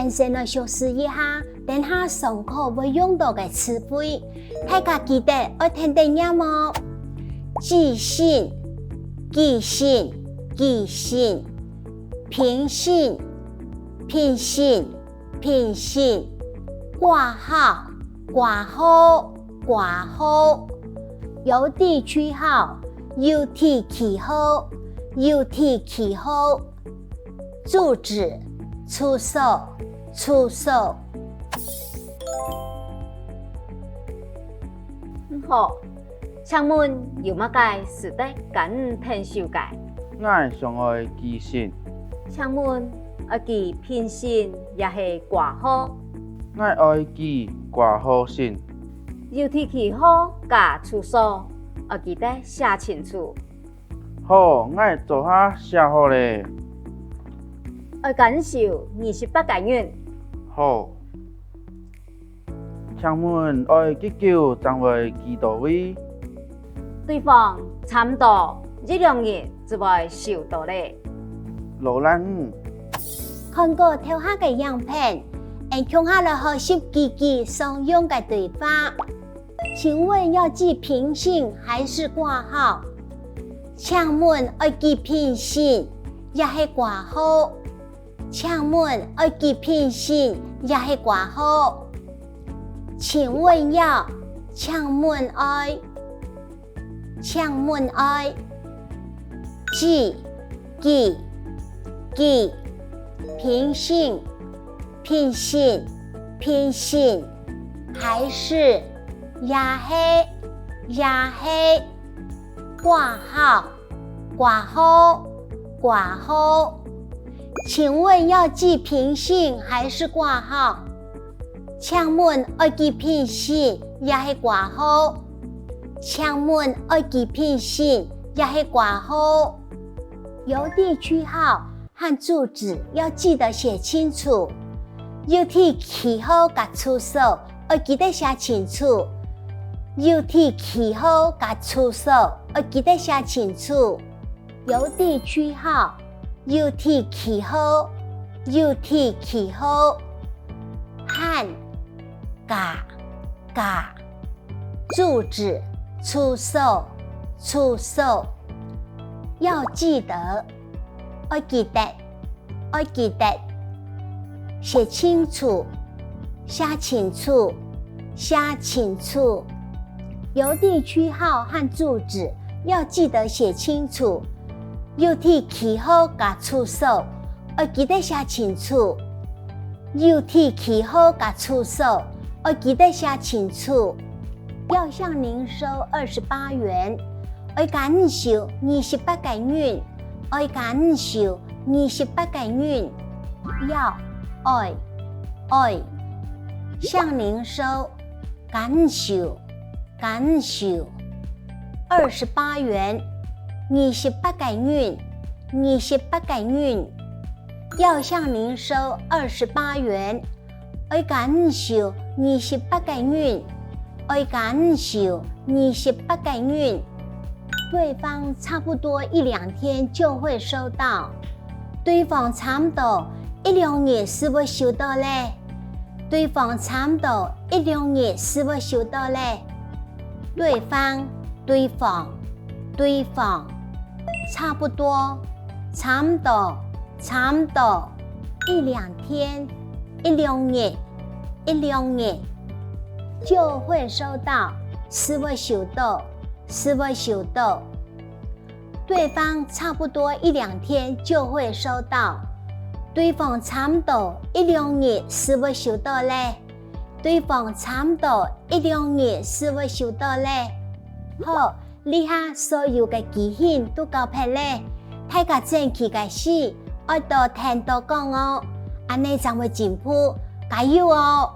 先生来熟悉一下，等下上课会用到的词汇，大家记得要听得懂吗？寄信、寄信、寄信；平信、聘信、聘信；挂号、挂号、挂号；邮递区号、邮递区号、邮递区号；住址、住所、住所。好，请问有乜嘅是得緊聽小嘅？我上愛寄信，請問要寄聘信也係掛號？我愛寄掛號信。郵遞區號加住所，要記得寫清楚。好，我做下寫好咧。要減少28個元。好。請問愛寄叫將會寄到位？對方差唔多1-2日就會收到咧。羅蘭，看過頭下嘅樣片，向下來學習記記常用嘅對話。請問要寄平信還是掛號？請問要寄平信也係掛號？請問要寄平信也係掛號？請問要，請問愛，請問愛，寄，寄，寄，平信，聘信，聘信，還是也係，也係，掛號，掛號，掛號。請問要寄平信還是掛號？請問要寄聘信也係掛號？請問要寄聘信也係掛號？郵遞區號和住址要記得寫清楚，郵遞區號加住所要記得寫清楚，郵遞區號加住所要記得寫清楚。郵遞區號、郵遞區號、郵遞區號和加住址、住所、住所要記得，要記得，要記得，寫清楚，寫清楚，寫清楚。郵遞區號和住址要記得寫清楚，郵遞區號加住所要記得寫清楚，郵遞區號加住所要記得寫清楚。要向您收28元，要減少28個元，要減少28個元。要向您收減少28元28個元28個元。要向您收28元，要減少28個元，要減少28個元。對方差不多1-2天就會收到，對方差不多1-2日是會收到嘞，對方差不多1-2日是會收到嘞。對方差不多1-2天1-2日就會收到，是會收到。對方差不多1-2天就會收到，對方差不多1-2日是會收到嘞，對方差不多1-2日是會收到嘞。好，以下所有嘅記性都交配嘞，大家正氣嘅事，要多聽多講哦，安尼才會進步，加油哦！